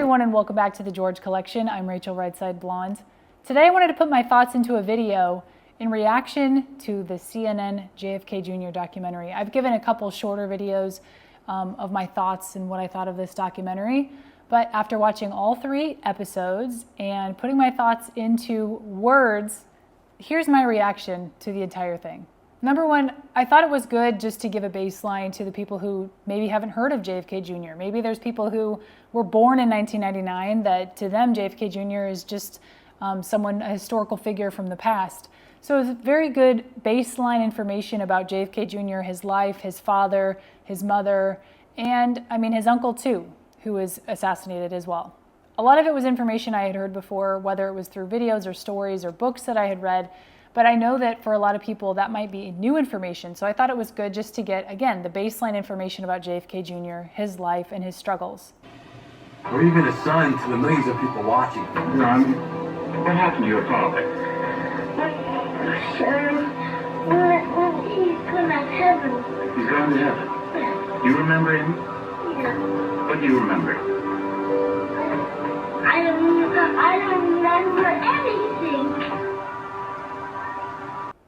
everyone, and welcome back to the George Collection. I'm Rachel Rightside Blonde. Today I wanted to put my thoughts into a video in reaction to the CNN JFK Jr. documentary. I've given a couple shorter videos of my thoughts and what I thought of this documentary, but after watching all 3 episodes and putting my thoughts into words, here's my reaction to the entire thing. Number one, I thought it was good just to give a baseline to the people who maybe haven't heard of JFK Jr. Maybe there's people who were born in 1999 that to them JFK Jr. is just a historical figure from the past. So it was very good baseline information about JFK Jr., his life, his father, his mother, and his uncle too, who was assassinated as well. A lot of it was information I had heard before, whether it was through videos or stories or books that I had read. But I know that for a lot of people that might be new information, so I thought it was good just to get, again, the baseline information about JFK Jr., his life, and his struggles. Or even a son to the millions of people watching. John, what happened to your father? He's gone to heaven. He's gone to heaven? Yeah. You remember him? Yeah. What do you remember? I don't remember anything.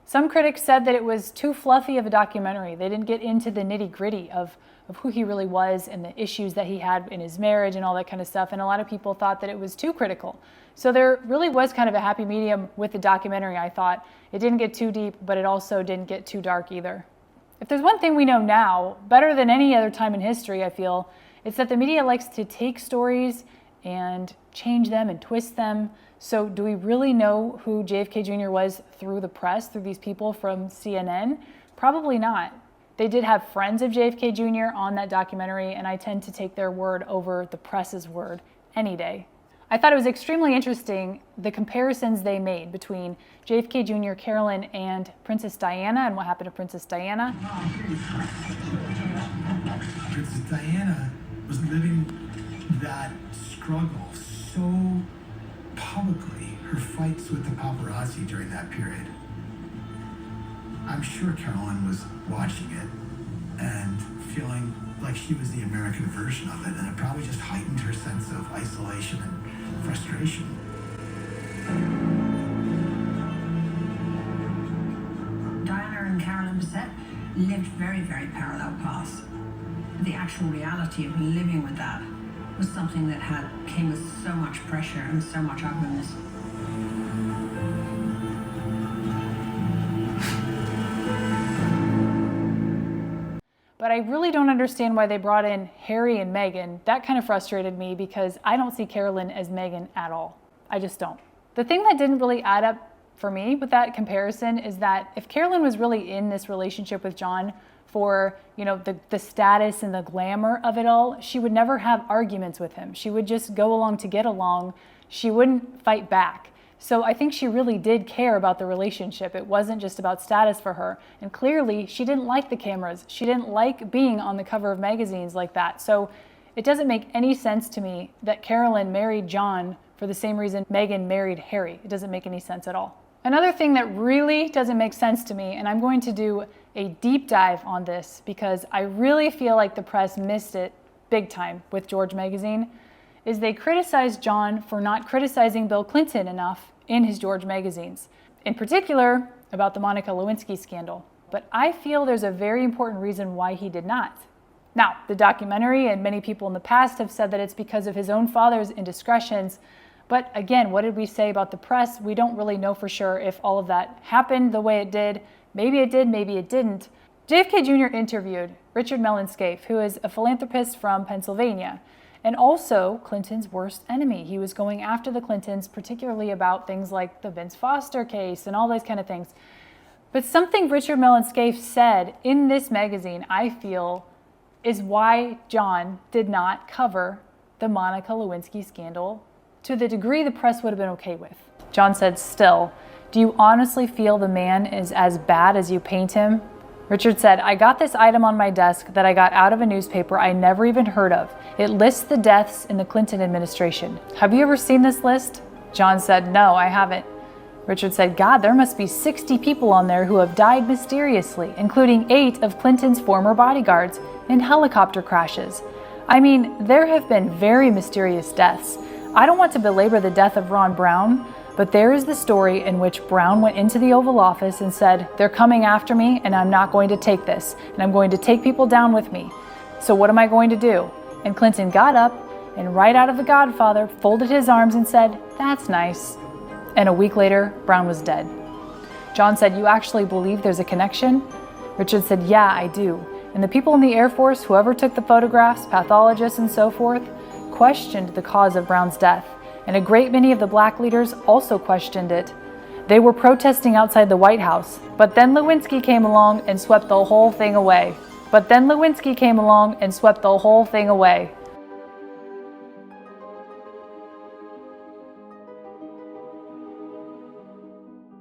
Some critics said that it was too fluffy of a documentary. They didn't get into the nitty-gritty of who he really was and the issues that he had in his marriage and all that kind of stuff. And a lot of people thought that it was too critical. So there really was kind of a happy medium with the documentary, I thought. It didn't get too deep, but it also didn't get too dark either. If there's one thing we know now, better than any other time in history, I feel, it's that the media likes to take stories and change them and twist them. So do we really know who JFK Jr. was through the press, through these people from CNN? Probably not. They did have friends of JFK Jr. on that documentary, and I tend to take their word over the press's word any day. I thought it was extremely interesting, the comparisons they made between JFK Jr., Carolyn, and Princess Diana, and what happened to Princess Diana. Princess Diana was living that struggle so publicly, her fights with the paparazzi during that period. I'm sure Carolyn was watching it and feeling like she was the American version of it, and it probably just heightened her sense of isolation and frustration. Diana and Carolyn Bessette lived very, very parallel paths. The actual reality of living with that was something that came with so much pressure and so much ugliness. But I really don't understand why they brought in Harry and Meghan. That kind of frustrated me because I don't see Carolyn as Meghan at all. I just don't. The thing that didn't really add up for me with that comparison is that if Carolyn was really in this relationship with John for, the status and the glamour of it all, she would never have arguments with him. She would just go along to get along. She wouldn't fight back. So I think she really did care about the relationship. It wasn't just about status for her. And clearly, she didn't like the cameras. She didn't like being on the cover of magazines like that. So it doesn't make any sense to me that Carolyn married John for the same reason Meghan married Harry. It doesn't make any sense at all. Another thing that really doesn't make sense to me, and I'm going to do a deep dive on this because I really feel like the press missed it big time with George magazine, is they criticized John for not criticizing Bill Clinton enough in his George magazines, in particular about the Monica Lewinski scandal. But I feel there's a very important reason why he did not. Now, the documentary and many people in the past have said that it's because of his own father's indiscretions. But again, what did we say about the press? We don't really know for sure if all of that happened the way it did. Maybe it did, maybe it didn't. JFK Jr. interviewed Richard Lewinski, who is a philanthropist from Pennsylvania, and also Clinton's worst enemy. He was going after the Clintons, particularly about things like the Vince Foster case and all those kind of things. But something Richard Lewinski said in this magazine, I feel, is why John did not cover the Monica Lewinski scandal to the degree the press would have been okay with. John said, "Still, do you honestly feel the man is as bad as you paint him?" Richard said, "I got this item on my desk that I got out of a newspaper I never even heard of. It lists the deaths in the Clinton administration. Have you ever seen this list?" John said, "No, I haven't." Richard said, "God, there must be 60 people on there who have died mysteriously, including 8 of Clinton's former bodyguards in helicopter crashes. I mean, there have been very mysterious deaths. I don't want to belabor the death of Ron Brown, but there is the story in which Brown went into the Oval Office and said, "They're coming after me and I'm not going to take this, and I'm going to take people down with me. So what am I going to do?" And Clinton got up and right out of The Godfather folded his arms and said, "That's nice." And a week later, Brown was dead. John said, "You actually believe there's a connection?" Richard said, "Yeah, I do." And the people in the Air Force, whoever took the photographs, pathologists and so forth, questioned the cause of Brown's death. And a great many of the black leaders also questioned it. They were protesting outside the White House, but then Lewinski came along and swept the whole thing away.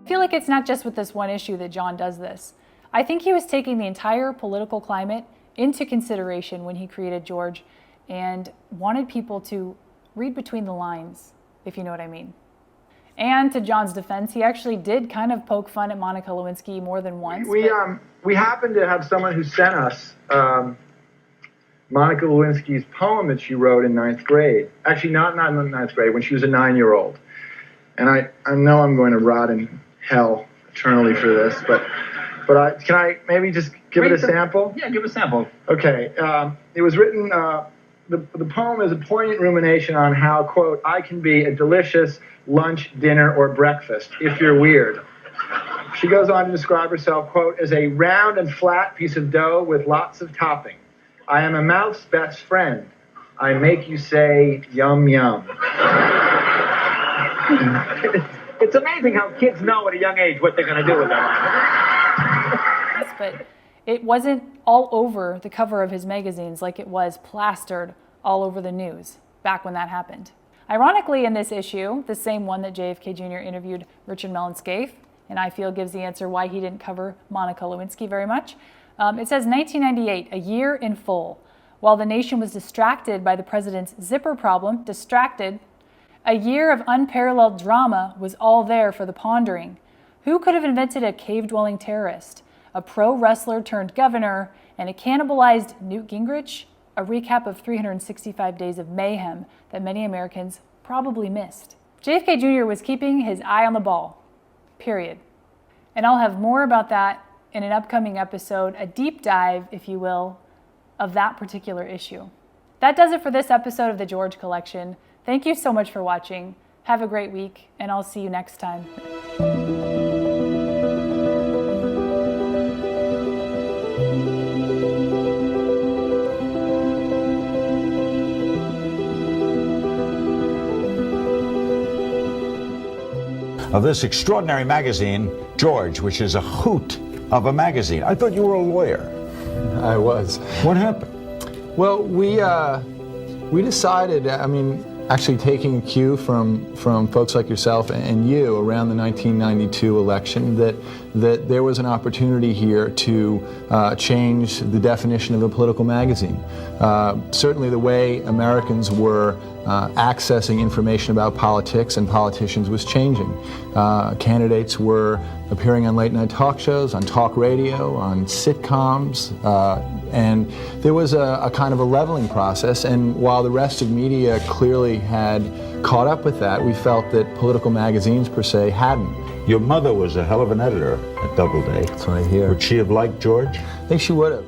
I feel like it's not just with this one issue that John does this. I think he was taking the entire political climate into consideration when he created George and wanted people to read between the lines, if you know what I mean. And to John's defense, he actually did kind of poke fun at Monica Lewinsky more than once. We happened to have someone who sent us Monica Lewinsky's poem that she wrote in 9th grade. Actually, not in 9th grade, when she was a 9-year-old. And I know I'm going to rot in hell eternally for this, but can I maybe just give it a sample? Yeah, give a sample. Okay. It was written, the poem is a poignant rumination on how, quote, I can be a delicious lunch, dinner, or breakfast, if you're weird. She goes on to describe herself, quote, as a round and flat piece of dough with lots of topping. I am a mouth's best friend. I make you say, yum, yum. It's amazing how kids know at a young age what they're going to do with their life. But it wasn't all over the cover of his magazines like it was plastered all over the news back when that happened. Ironically, in this issue, the same one that JFK Jr. interviewed Richard Mellon Scaife, and I feel gives the answer why he didn't cover Monica Lewinsky very much. It says 1998, a year in full. While the nation was distracted by the president's zipper problem, a year of unparalleled drama was all there for the pondering. Who could have invented a cave-dwelling terrorist, a pro-wrestler turned governor, and a cannibalized Newt Gingrich? A recap of 365 days of mayhem that many Americans probably missed. JFK Jr. was keeping his eye on the ball, period. And I'll have more about that in an upcoming episode, a deep dive, if you will, of that particular issue. That does it for this episode of the George Collection. Thank you so much for watching. Have a great week, and I'll see you next time. Of this extraordinary magazine, George, which is a hoot of a magazine. I thought you were a lawyer. I was. What happened? Well, we decided, actually taking a cue from folks like yourself and you around the 1992 election, that there was an opportunity here to change the definition of a political magazine. Certainly the way Americans were accessing information about politics and politicians was changing. Candidates were appearing on late night talk shows, on talk radio, on sitcoms, and there was a kind of a leveling process. And while the rest of media clearly had caught up with that, we felt that political magazines per se hadn't. Your mother was a hell of an editor at Doubleday. That's what I hear. Would she have liked George? I think she would have.